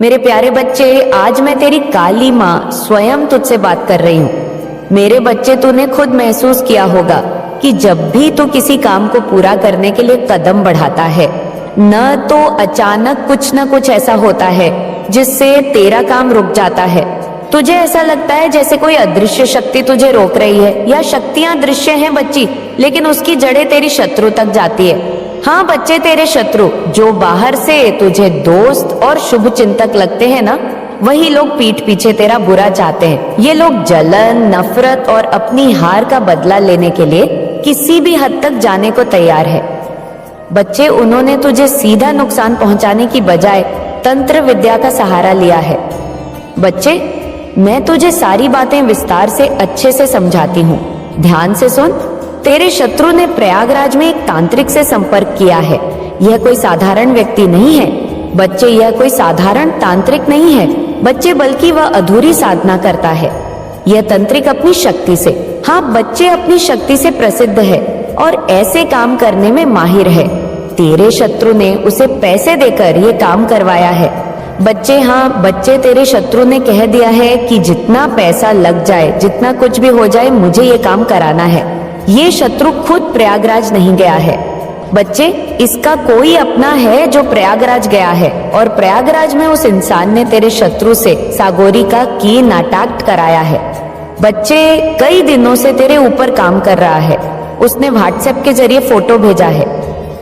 मेरे प्यारे बच्चे, आज मैं तेरी काली माँ स्वयं तुझसे बात कर रही हूँ। मेरे बच्चे, तूने खुद महसूस किया होगा कि जब भी तू किसी काम को पूरा करने के लिए कदम बढ़ाता है, न तो अचानक कुछ न कुछ ऐसा होता है जिससे तेरा काम रुक जाता है। तुझे ऐसा लगता है जैसे कोई अदृश्य शक्ति तुझे रोक रही है, या शक्तियां दृश्य हैं बच्ची, लेकिन उसकी जड़ें तेरी शत्रु तक जाती है। हाँ बच्चे, तेरे शत्रु जो बाहर से तुझे दोस्त और शुभ चिंतक लगते हैं ना, वही लोग पीठ पीछे तेरा बुरा चाहते हैं। ये लोग जलन, नफरत और अपनी हार का बदला लेने के लिए किसी भी हद तक जाने को तैयार है। बच्चे, उन्होंने तुझे सीधा नुकसान पहुंचाने की बजाय तंत्र विद्या का सहारा लिया है। बच्चे, मैं तुझे सारी बातें विस्तार से अच्छे से समझाती हूँ, ध्यान से सुन। तेरे शत्रु ने प्रयागराज में एक तांत्रिक से संपर्क किया है। यह कोई साधारण व्यक्ति नहीं है बच्चे, यह कोई साधारण तांत्रिक नहीं है बच्चे, बल्कि वह अधूरी साधना करता है। यह तांत्रिक अपनी शक्ति से, हाँ बच्चे, अपनी शक्ति से प्रसिद्ध है और ऐसे काम करने में माहिर है। तेरे शत्रु ने उसे पैसे देकर यह काम करवाया है। बच्चे, हाँ बच्चे, तेरे शत्रु ने कह दिया है कि जितना पैसा लग जाए, जितना कुछ भी हो जाए, मुझे ये काम कराना है। ये शत्रु खुद प्रयागराज नहीं गया है बच्चे, इसका कोई अपना है जो प्रयागराज गया है, और प्रयागराज में उस इंसान ने तेरे शत्रु से सागोरी का की नाटक कराया है। बच्चे, कई दिनों से तेरे ऊपर काम कर रहा है। उसने व्हाट्सएप के जरिए फोटो भेजा है।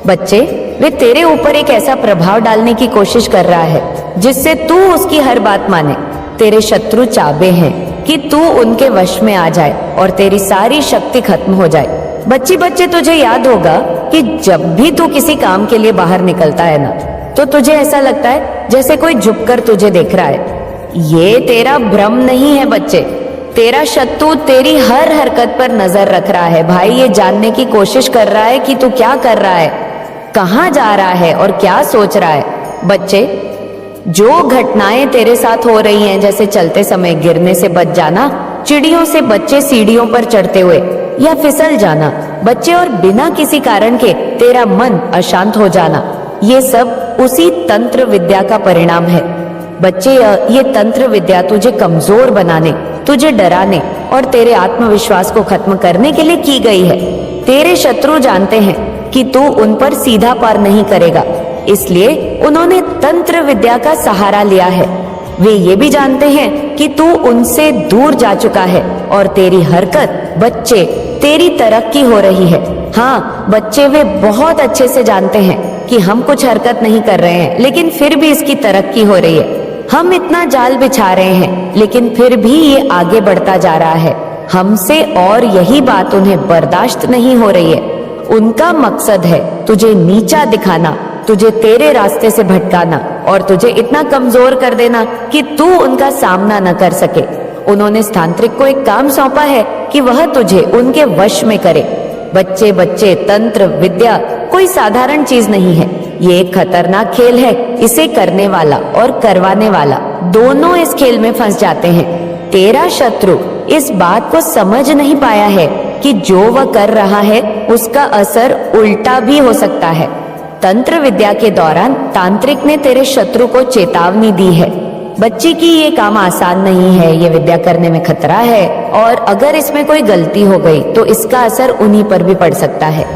बच्चे, वे तेरे ऊपर एक ऐसा प्रभाव डालने की कोशिश कर रहा है जिससे तू उसकी हर बात माने। तेरे शत्रु चाहते हैं कि तू उनके वश में आ जाए और तेरी सारी शक्ति खत्म हो जाए। बच्चे, तुझे याद होगा कि जब भी तू किसी काम के लिए बाहर निकलता है ना, तो तुझे ऐसा लगता है जैसे कोई झुककर तुझे देख रहा है। ये तेरा भ्रम नहीं है बच्चे, तेरा शत्रु तेरी हर हरकत पर नजर रख रहा है। भाई, ये जानने की कोशिश कर रहा है कि तू क्या कर रहा है, कहाँ जा रहा है और क्या सोच रहा है। बच्चे, जो घटनाएं तेरे साथ हो रही हैं, जैसे चलते समय गिरने से बच जाना, चिड़ियों से बच्चे सीढ़ियों पर चढ़ते हुए, या फिसल जाना बच्चे, और बिना किसी कारण के तेरा मन अशांत हो जाना, ये सब उसी तंत्र विद्या का परिणाम है। बच्चे, ये तंत्र विद्या तुझे कमजोर बनाने, तुझे डराने और तेरे आत्मविश्वास को खत्म करने के लिए की गई है। तेरे शत्रु जानते हैं कि तू उन पर सीधा पार नहीं करेगा, इसलिए उन्होंने तंत्र विद्या का सहारा लिया है। वे ये भी जानते हैं कि तू उनसे दूर जा चुका है और तेरी हरकत, बच्चे, तेरी तरक्की हो रही है। हाँ बच्चे, वे बहुत अच्छे से जानते हैं कि हम कुछ हरकत नहीं कर रहे हैं, लेकिन फिर भी इसकी तरक्की हो रही है। हम इतना जाल बिछा रहे हैं, लेकिन फिर भी ये आगे बढ़ता जा रहा है हमसे, और यही बात उन्हें बर्दाश्त नहीं हो रही है। उनका मकसद है तुझे नीचा दिखाना, तुझे तेरे रास्ते से भटकाना और तुझे इतना कमजोर कर देना कि तू उनका सामना न कर सके। उन्होंने तांत्रिक को एक काम सौंपा है कि वह तुझे उनके वश में करे। बच्चे, तंत्र विद्या कोई साधारण चीज नहीं है। ये एक खतरनाक खेल है। इसे करने वाला और करवाने वाला दोनों इस खेल में फंस जाते हैं। तेरा शत्रु इस बात को समझ नहीं पाया है कि जो वह कर रहा है उसका असर उल्टा भी हो सकता है। तंत्र विद्या के दौरान तांत्रिक ने तेरे शत्रु को चेतावनी दी है, बच्ची की ये काम आसान नहीं है, ये विद्या करने में खतरा है, और अगर इसमें कोई गलती हो गई तो इसका असर उन्हीं पर भी पड़ सकता है।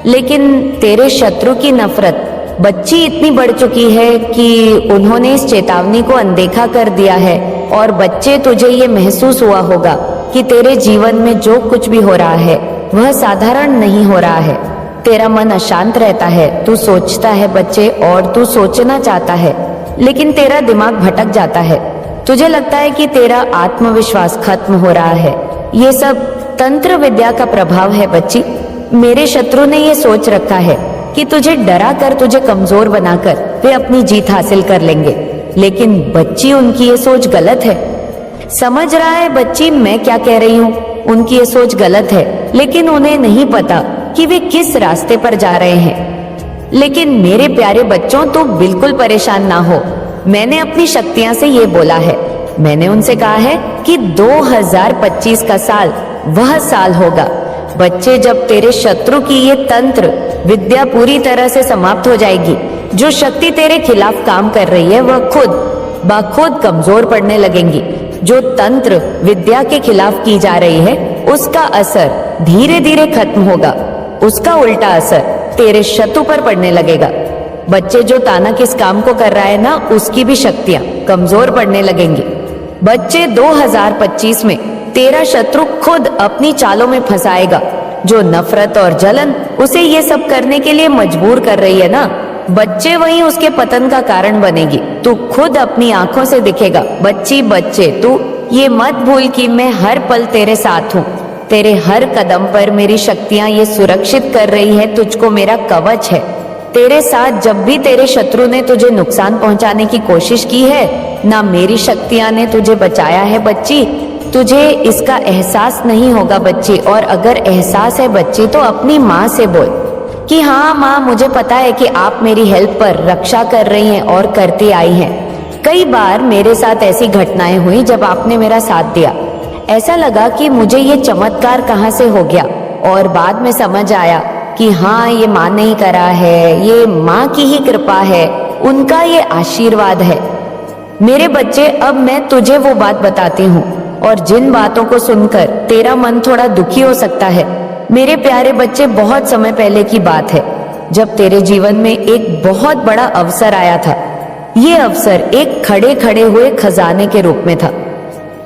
लेकिन तेरे शत्रु की नफरत बच्ची इतनी बढ़ चुकी है कि उन्होंने इस चेतावनी को अनदेखा कर दिया है। और बच्चे, तुझे ये महसूस हुआ होगा कि तेरे जीवन में जो कुछ भी हो रहा है वह साधारण नहीं हो रहा है। तेरा मन अशांत रहता है, तू सोचता है बच्चे, और तू सोचना चाहता है, लेकिन तेरा दिमाग भटक जाता है। तुझे लगता है कि तेरा आत्मविश्वास खत्म हो रहा है। ये सब तंत्र विद्या का प्रभाव है बच्ची। मेरे शत्रु ने ये सोच रखा है कि तुझे डरा कर, तुझे कमजोर बनाकर वे अपनी जीत हासिल कर लेंगे, लेकिन बच्ची, उनकी ये सोच गलत है। समझ रहा है बच्ची मैं क्या कह रही हूँ? उनकी ये सोच गलत है, लेकिन उन्हें नहीं पता कि वे किस रास्ते पर जा रहे हैं। लेकिन मेरे प्यारे बच्चों, तो बिल्कुल परेशान ना हो। मैंने अपनी शक्तियां से ये बोला है। मैंने उनसे कहा है कि 2025 का साल वह साल होगा बच्चे, जब तेरे शत्रु की ये तंत्र विद्या पूरी तरह से समाप्त हो जाएगी। जो शक्ति तेरे खिलाफ काम कर रही है वह खुद बखुद कमजोर पड़ने लगेंगी। जो तंत्र विद्या के खिलाफ की जा रही है उसका असर धीरे धीरे खत्म होगा, उसका उल्टा असर तेरे शत्रु पर पड़ने लगेगा। बच्चे जो ताना किस काम को कर रहा है ना, उसकी भी शक्तियां कमजोर पड़ने लगेंगी। बच्चे 2025 में तेरा शत्रु खुद अपनी चालों में फंसाएगा। जो नफरत और जलन उसे ये सब करने के लिए मजबूर कर रही है ना, बच्चे वहीं उसके पतन का कारण बनेगी। तू खुद अपनी आंखों से दिखेगा। बच्चे तू ये मत भूल कि मैं हर पल तेरे साथ हूँ। तेरे हर कदम पर मेरी शक्तियां ये सुरक्षित कर रही है, तुझको मेरा कवच है तेरे साथ। जब भी तेरे शत्रु ने तुझे नुकसान पहुंचाने की कोशिश की है ना, मेरी शक्तियां ने तुझे बचाया है बच्ची। तुझे इसका एहसास नहीं होगा बच्ची, और अगर एहसास है बच्ची तो अपनी माँ से बोल कि हाँ माँ, मुझे पता है कि आप मेरी हेल्प पर रक्षा कर रही हैं और करती आई हैं। कई बार मेरे साथ ऐसी घटनाएं हुई जब आपने मेरा साथ दिया। ऐसा लगा कि मुझे ये चमत्कार कहाँ से हो गया, और बाद में समझ आया कि हाँ, ये माँ ने ही करा है, ये माँ की ही कृपा है, उनका ये आशीर्वाद है। मेरे बच्चे, अब मैं तुझे वो बात बताती हूँ, और जिन बातों को सुनकर तेरा मन थोड़ा दुखी हो सकता है। मेरे प्यारे बच्चे, बहुत समय पहले की बात है जब तेरे जीवन में एक बहुत बड़ा अवसर आया था। ये अवसर एक खड़े खड़े हुए खजाने के रूप में था।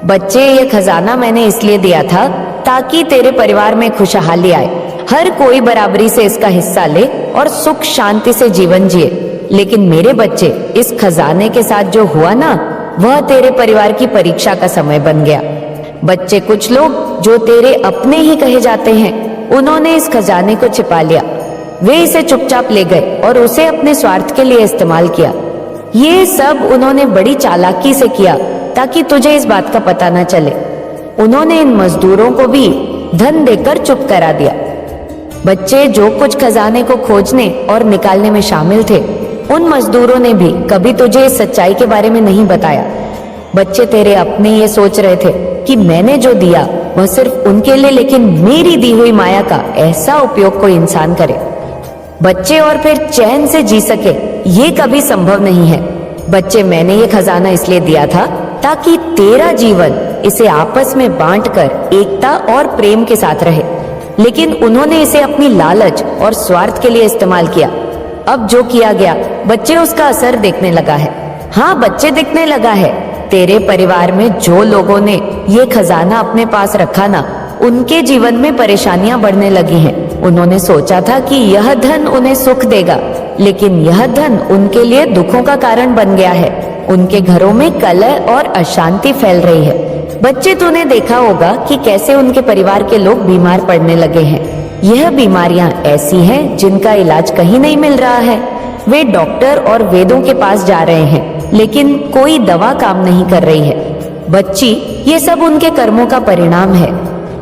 बच्चे, ये खजाना मैंने इसलिए दिया था ताकि तेरे परिवार में खुशहाली आए, हर कोई बराबरी से इसका हिस्सा ले और सुख शांति से जीवन जिए। लेकिन मेरे बच्चे, इस खजाने के साथ जो हुआ ना, वह तेरे परिवार की परीक्षा का समय बन गया। बच्चे, कुछ लोग जो तेरे अपने ही कहे जाते हैं, उन्होंने इस खजाने को छिपा लिया। वे इसे चुपचाप ले गए और उसे अपने स्वार्थ के लिए इस्तेमाल किया। ये सब उन्होंने बड़ी चालाकी से किया ताकि तुझे इस बात का पता न चले। उन्होंने इन मजदूरों को भी धन देकर चुप करा दिया। बच्चे, जो कुछ खजाने को खोजने और निकालने में शामिल थे, उन मजदूरों ने भी कभी तुझे इस सच्चाई के बारे में नहीं बताया। बच्चे, तेरे अपने ये सोच रहे थे कि मैंने जो दिया वह सिर्फ उनके लिए, लेकिन मेरी दी हुई माया का ऐसा उपयोग कोई इंसान करे बच्चे, और फिर चैन से जी सके, ये कभी संभव नहीं है। बच्चे, मैंने ये खजाना इसलिए दिया था ताकि तेरा जीवन इसे आपस में बांटकर एकता और प्रेम के साथ रहे, लेकिन उन्होंने इसे अपनी लालच और स्वार्थ के लिए इस्तेमाल किया। अब जो किया गया बच्चे, उसका असर देखने लगा है। हाँ बच्चे, दिखने लगा है। तेरे परिवार में जो लोगों ने ये खजाना अपने पास रखा ना, उनके जीवन में परेशानियां बढ़ने लगी हैं। उन्होंने सोचा था कि यह धन उन्हें सुख देगा, लेकिन यह धन उनके लिए दुखों का कारण बन गया है। उनके घरों में कलह और अशांति फैल रही है। बच्चे, तूने देखा होगा कि कैसे उनके परिवार के लोग बीमार पड़ने लगे हैं। यह बीमारियां ऐसी हैं जिनका इलाज कहीं नहीं मिल रहा है। वे डॉक्टर और वेदों के पास जा रहे हैं, लेकिन कोई दवा काम नहीं कर रही है। बच्ची, ये सब उनके कर्मों का परिणाम है।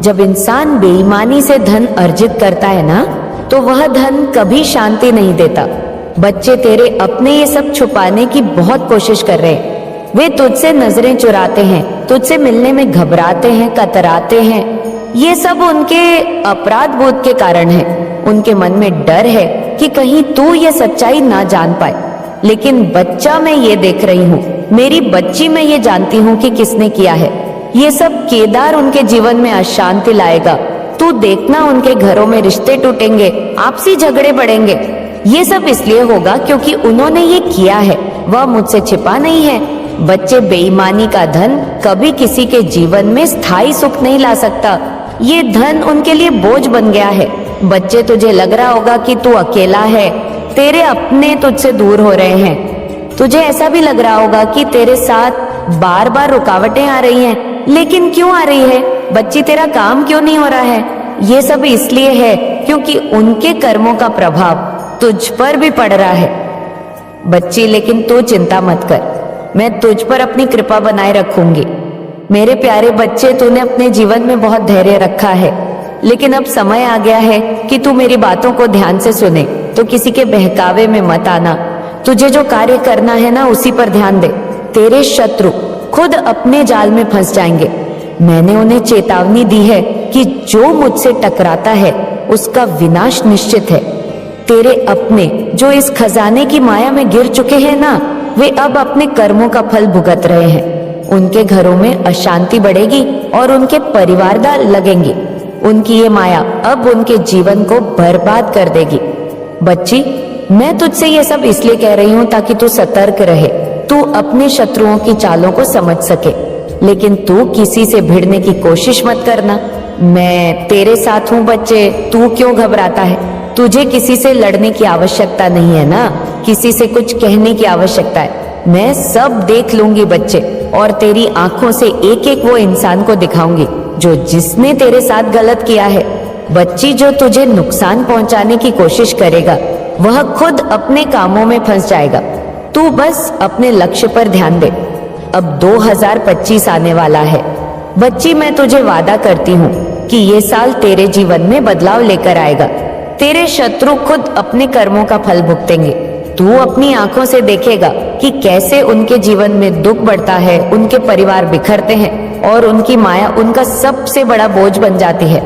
जब इंसान बेईमानी से धन अर्जित करता है ना, तो वह धन कभी शांति नहीं देता। बच्चे, तेरे अपने ये सब छुपाने की बहुत कोशिश कर रहे हैं। वे तुझसे नजरें चुराते हैं, तुझसे मिलने में घबराते हैं, कतराते हैं। ये सब उनके अपराध बोध के कारण है। उनके मन में डर है कि कहीं तू ये सच्चाई ना जान पाए। लेकिन बच्चा, मैं ये देख रही हूँ, मेरी बच्ची, मैं ये जानती हूँ कि किसने किया है। ये सब केदार उनके जीवन में अशांति लाएगा। तू देखना, उनके घरों में रिश्ते टूटेंगे, आपसी झगड़े बढ़ेंगे। ये सब इसलिए होगा क्योंकि उन्होंने ये किया है, वह मुझसे छिपा नहीं है। बच्चे, बेईमानी का धन कभी किसी के जीवन में स्थायी सुख नहीं ला सकता। ये धन उनके लिए बोझ बन गया है। बच्चे, तुझे लग रहा होगा कि तू अकेला है, तेरे अपने तुझसे दूर हो रहे हैं। तुझे ऐसा भी लग रहा होगा कि तेरे साथ बार बार रुकावटें आ रही हैं। लेकिन क्यों आ रही है बच्ची? तेरा काम क्यों नहीं हो रहा है? ये सब इसलिए है क्योंकि उनके कर्मों का प्रभाव तुझ पर भी पड़ रहा है बच्ची। लेकिन तू चिंता मत कर, मैं तुझ पर अपनी कृपा बनाए रखूंगी। मेरे प्यारे बच्चे, तूने अपने जीवन में बहुत धैर्य रखा है, लेकिन अब समय आ गया है कि तू मेरी बातों को ध्यान से सुने। तो किसी के बहकावे में मत आना। तुझे जो कार्य करना है ना, उसी पर ध्यान दे। तेरे शत्रु खुद अपने जाल में फंस जाएंगे। मैंने उन्हें चेतावनी दी है कि जो मुझसे टकराता है उसका विनाश निश्चित है। तेरे अपने जो इस खजाने की माया में गिर चुके हैं ना, वे अब अपने कर्मों का फल भुगत रहे हैं। उनके घरों में अशांति बढ़ेगी और उनके परिवारदार लगेंगे। उनकी ये माया अब उनके जीवन को बर्बाद कर देगी। बच्ची, मैं तुझसे ये सब इसलिए कह रही हूँ ताकि तू सतर्क रहे, तू अपने शत्रुओं की चालों को समझ सके। लेकिन तू किसी से भिड़ने की कोशिश मत करना। मैं तेरे साथ हूँ बच्चे, तू क्यों घबराता है? तुझे किसी से लड़ने की आवश्यकता नहीं है ना, किसी से कुछ कहने की आवश्यकता है। मैं सब देख लूंगी बच्चे, और तेरी आंखों से एक एक वो इंसान को दिखाऊंगी जो जिसने तेरे साथ गलत किया है। बच्ची, जो तुझे नुकसान पहुंचाने की कोशिश करेगा वह खुद अपने कामों में फंस जाएगा। तू बस अपने लक्ष्य पर ध्यान दे। अब 2025 आने वाला है बच्ची, मैं तुझे वादा करती हूँ कि ये साल तेरे जीवन में बदलाव लेकर आएगा। तेरे शत्रु खुद अपने कर्मों का फल भुगतेंगे। तू अपनी आंखों से देखेगा कि कैसे उनके जीवन में दुख बढ़ता है, उनके परिवार बिखरते हैं और उनकी माया उनका सबसे बड़ा बोझ बन जाती है।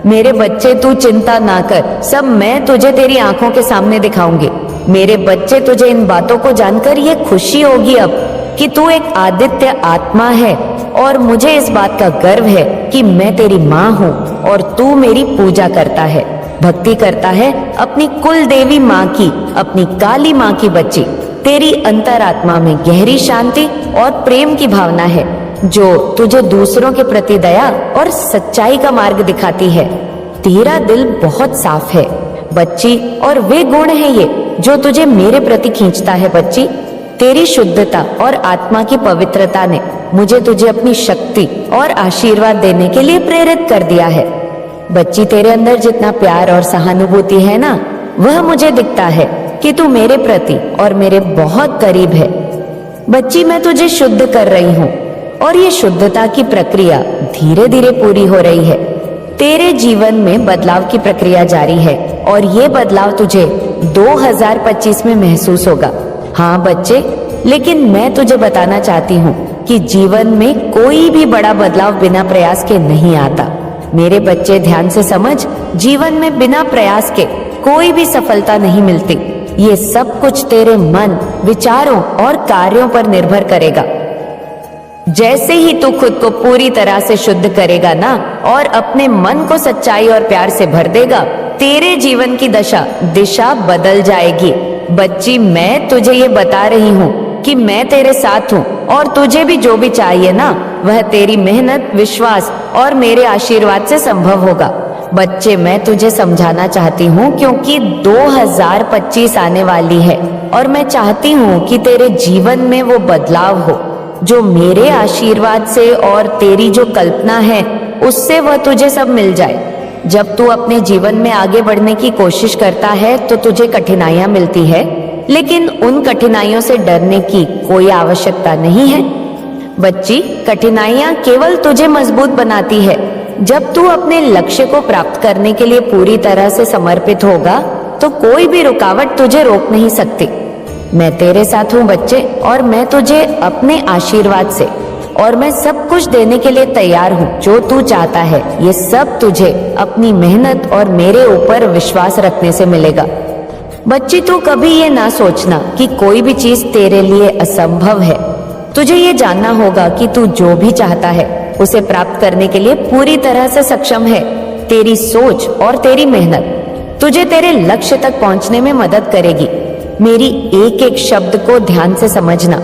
मेरे बच्चे, तू चिंता ना कर, सब मैं तुझे तेरी आंखों के सामने दिखाऊंगी। मेरे बच्चे, तुझे इन बातों को जानकर ये खुशी होगी अब कि तू एक आदित्य आत्मा है, और मुझे इस बात का गर्व है कि मैं तेरी माँ हूँ और तू मेरी पूजा करता है, भक्ति करता है अपनी कुल देवी माँ की, अपनी काली माँ की। बच्ची, तेरी अंतरात्मा में गहरी शांति और प्रेम की भावना है जो तुझे दूसरों के प्रति दया और सच्चाई का मार्ग दिखाती है। तेरा दिल बहुत साफ है बच्ची, और वे गुण है ये जो तुझे मेरे प्रति खींचता है। बच्ची, तेरी शुद्धता और आत्मा की पवित्रता ने मुझे तुझे अपनी शक्ति और आशीर्वाद देने के लिए प्रेरित कर दिया है। बच्ची, तेरे अंदर जितना प्यार और सहानुभूति है ना, वह मुझे दिखता है कि तू मेरे प्रति और मेरे बहुत करीब है। बच्ची, मैं तुझे शुद्ध कर रही हूँ और ये शुद्धता की प्रक्रिया धीरे धीरे पूरी हो रही है। तेरे जीवन में बदलाव की प्रक्रिया जारी है और ये बदलाव तुझे 2025 में महसूस होगा। हाँ बच्चे, लेकिन मैं तुझे बताना चाहती हूँ कि जीवन में कोई भी बड़ा बदलाव बिना प्रयास के नहीं आता। मेरे बच्चे, ध्यान से समझ, जीवन में बिना प्रयास के कोई भी सफलता नहीं मिलती। ये सब कुछ तेरे मन, विचारों और कार्यों पर निर्भर करेगा। जैसे ही तू खुद को पूरी तरह से शुद्ध करेगा ना और अपने मन को सच्चाई और प्यार से भर देगा, तेरे जीवन की दिशा बदल जाएगी। बच्ची, मैं तुझे ये बता रही हूँ कि मैं तेरे साथ हूँ और तुझे भी जो भी चाहिए ना, वह तेरी मेहनत, विश्वास और मेरे आशीर्वाद से संभव होगा। बच्चे, मैं तुझे समझाना चाहती हूँ क्योंकि 2025 आने वाली है और मैं चाहती हूँ कि तेरे जीवन में वो बदलाव हो जो मेरे आशीर्वाद से और तेरी जो कल्पना है उससे वह तुझे सब मिल जाए। जब तू अपने जीवन में आगे बढ़ने की कोशिश करता है तो तुझे कठिनाइयां मिलती है, लेकिन उन कठिनाइयों से डरने की कोई आवश्यकता नहीं है। बच्ची, कठिनाइयां केवल तुझे मजबूत बनाती है। जब तू अपने लक्ष्य को प्राप्त करने के लिए पूरी तरह से समर्पित होगा तो कोई भी रुकावट तुझे रोक नहीं सकती। मैं तेरे साथ हूँ बच्चे, और मैं तुझे अपने आशीर्वाद से और मैं सब कुछ देने के लिए तैयार हूँ। जो तू चाहता है ये सब तुझे अपनी मेहनत और मेरे ऊपर विश्वास रखने से मिलेगा। बच्ची, तू कभी ये ना सोचना कि कोई भी चीज तेरे लिए असंभव है। तुझे ये जानना होगा कि तू जो भी चाहता है उसे प्राप्त करने के लिए पूरी तरह से सक्षम है। तेरी सोच और तेरी मेहनत तुझे तेरे लक्ष्य तक पहुंचने में मदद करेगी। मेरी एक एक शब्द को ध्यान से समझना।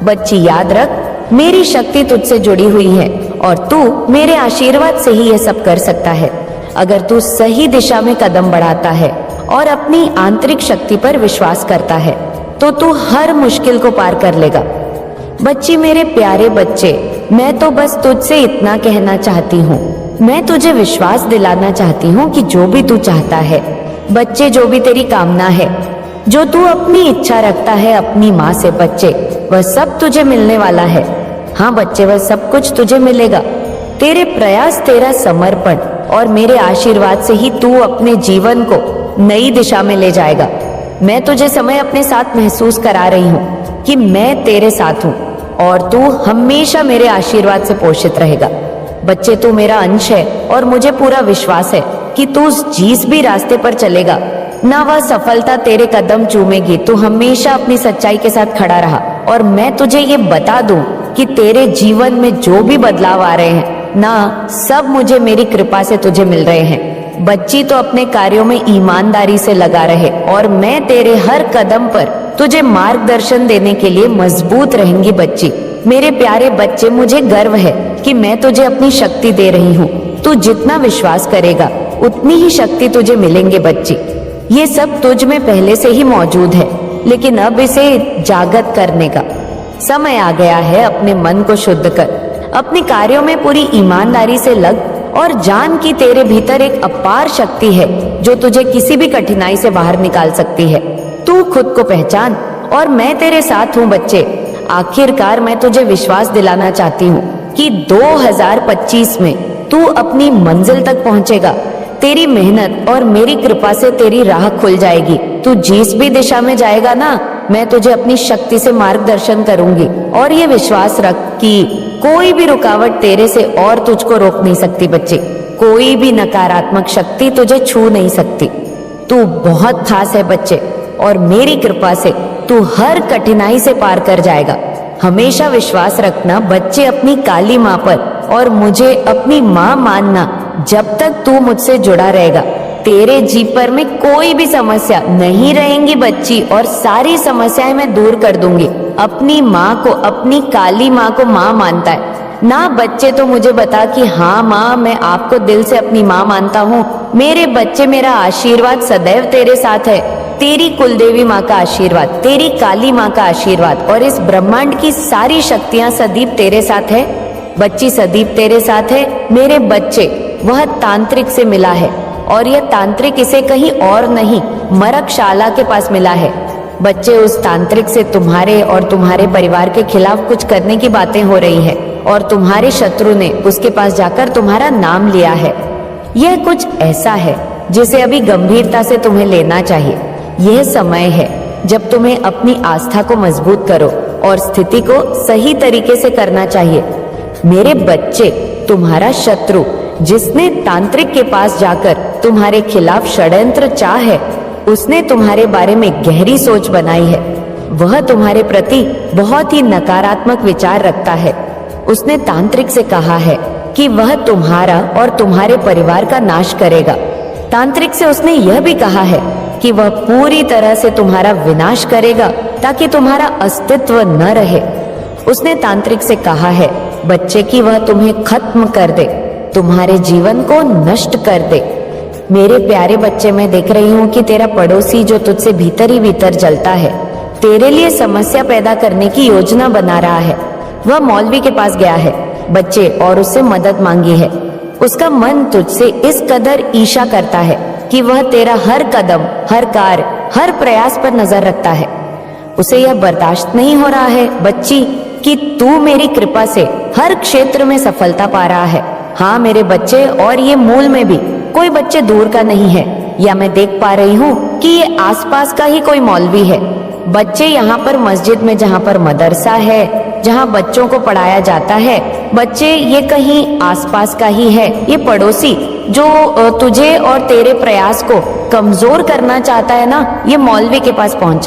बच्ची, याद रख, मेरी शक्ति तुझसे जुड़ी हुई है और तू मेरे आशीर्वाद से ही यह सब कर सकता है। अगर तू सही दिशा में कदम बढ़ाता है और अपनी आंतरिक शक्ति पर विश्वास करता है तो तू हर मुश्किल को पार कर लेगा। बच्ची, मेरे प्यारे बच्चे, मैं तो बस तुझसे इतना कहना चाहती हूँ। मैं तुझे विश्वास दिलाना चाहती हूँ कि जो भी तू चाहता है बच्चे, जो भी तेरी कामना है, जो तू अपनी इच्छा रखता है अपनी माँ से बच्चे, वह सब तुझे मिलने वाला है। हाँ बच्चे, वह सब कुछ तुझे मिलेगा। तेरे प्रयास, तेरा समर्पण और मेरे आशीर्वाद से ही तू अपने जीवन को नई दिशा में ले जाएगा। मैं तुझे समय अपने साथ महसूस करा रही हूँ कि मैं तेरे साथ हूँ और तू हमेशा मेरे आशीर्वाद से पोषित रहेगा। बच्चे, तू मेरा अंश है और मुझे पूरा विश्वास है कि तू जिस भी रास्ते पर चलेगा ना, वह सफलता तेरे कदम चूमेगी। तू हमेशा अपनी सच्चाई के साथ खड़ा रहा और मैं तुझे ये बता दूं कि तेरे जीवन में जो भी बदलाव आ रहे हैं ना, सब मुझे मेरी कृपा से तुझे मिल रहे हैं। बच्ची तो अपने कार्यों में ईमानदारी से लगा रहे और मैं तेरे हर कदम पर तुझे मार्गदर्शन देने के लिए मजबूत रहेंगी बच्ची। मेरे प्यारे बच्चे, मुझे गर्व है कि मैं तुझे अपनी शक्ति दे रही हूँ। तू जितना विश्वास करेगा उतनी ही शक्ति तुझे मिलेंगे बच्ची। ये सब तुझ में पहले से ही मौजूद है, लेकिन अब इसे जागृत करने का समय आ गया है। अपने मन को शुद्ध कर, अपने कार्यों में पूरी ईमानदारी से लग और जान कि तेरे भीतर एक अपार शक्ति है जो तुझे किसी भी कठिनाई से बाहर निकाल सकती है। तू खुद को पहचान और मैं तेरे साथ हूँ बच्चे। आखिरकार मैं तुझे विश्वास दिलाना चाहती हूँ कि 2025 में तू अपनी मंजिल तक पहुँचेगा। तेरी मेहनत और मेरी कृपा से तेरी राह खुल जाएगी। तू जिस भी दिशा में जाएगा ना, मैं तुझे अपनी शक्ति से मार्गदर्शन करूंगी। और ये विश्वास रख कि कोई भी रुकावट तेरे से और तुझको रोक नहीं सकती बच्चे। कोई भी नकारात्मक शक्ति तुझे छू नहीं सकती। तू बहुत खास है बच्चे, और मेरी कृपा से तू हर कठिनाई से पार कर जाएगा। हमेशा विश्वास रखना बच्चे अपनी काली माँ पर, और मुझे अपनी माँ मानना। जब तक तू मुझसे जुड़ा रहेगा तेरे जीवन में कोई भी समस्या नहीं रहेंगी बच्ची, और सारी समस्याएं मैं दूर कर दूंगी। अपनी माँ को, अपनी काली माँ को माँ मानता है ना बच्चे, तो मुझे बता कि हाँ माँ, मैं आपको दिल से अपनी माँ मानता हूँ। मेरे बच्चे, मेरा आशीर्वाद सदैव तेरे साथ है। तेरी कुलदेवी माँ का आशीर्वाद, तेरी काली माँ का आशीर्वाद और इस ब्रह्मांड की सारी शक्तियाँ सदैव तेरे साथ है बच्ची, सदैव तेरे साथ है। मेरे बच्चे, वह तांत्रिक से मिला है, और यह तांत्रिक इसे कहीं और नहीं, मरकशाला के पास मिला है। बच्चे, उस तांत्रिक से तुम्हारे और तुम्हारे परिवार के खिलाफ कुछ करने की बातें हो रही है, और तुम्हारे शत्रु ने उसके पास जाकर तुम्हारा नाम लिया है। यह कुछ ऐसा है जिसे अभी गंभीरता से तुम्हें लेना चाहिए। यह समय है जब तुम्हें अपनी आस्था को मजबूत करो और स्थिति को सही तरीके से करना चाहिए। मेरे बच्चे, तुम्हारा शत्रु जिसने तांत्रिक के पास जाकर तुम्हारे खिलाफ षड्यंत्र चाह है, उसने तुम्हारे बारे में गहरी सोच बनाई है। वह तुम्हारे प्रति बहुत ही नकारात्मक विचार रखता है। उसने तांत्रिक से कहा है कि वह तुम्हारा और तुम्हारे परिवार का नाश करेगा। तांत्रिक से उसने यह भी कहा है कि वह पूरी तरह से तुम्हारा विनाश करेगा ताकि तुम्हारा अस्तित्व न रहे। उसने तांत्रिक से कहा है बच्चे कि वह तुम्हें खत्म कर दे, तुम्हारे जीवन को नष्ट कर दे। मेरे प्यारे बच्चे, मैं देख रही हूँ कि तेरा पड़ोसी जो तुझसे भीतर ही भीतर जलता है, तेरे लिए समस्या पैदा करने की योजना बना रहा है। वह मौलवी के पास गया है बच्चे और उससे मदद मांगी है। उसका मन तुझसे इस कदर ईर्ष्या करता है कि वह तेरा हर कदम, हर कार्य, हर प्रयास पर नजर रखता है। उसे यह बर्दाश्त नहीं हो रहा है बच्ची कि तू मेरी कृपा से हर क्षेत्र में सफलता पा रहा है। हाँ मेरे बच्चे, और ये मूल में भी कोई बच्चे दूर का नहीं है, या मैं देख पा रही हूँ कि ये आसपास का ही कोई मौलवी है। बच्चे, यहाँ पर मस्जिद में जहाँ पर मदरसा है, जहाँ बच्चों को पढ़ाया जाता है, बच्चे ये कहीं आसपास का ही है। ये पड़ोसी जो तुझे और तेरे प्रयास को कमजोर करना चाहता है ना, ये मौलवी के पास पहुंचा।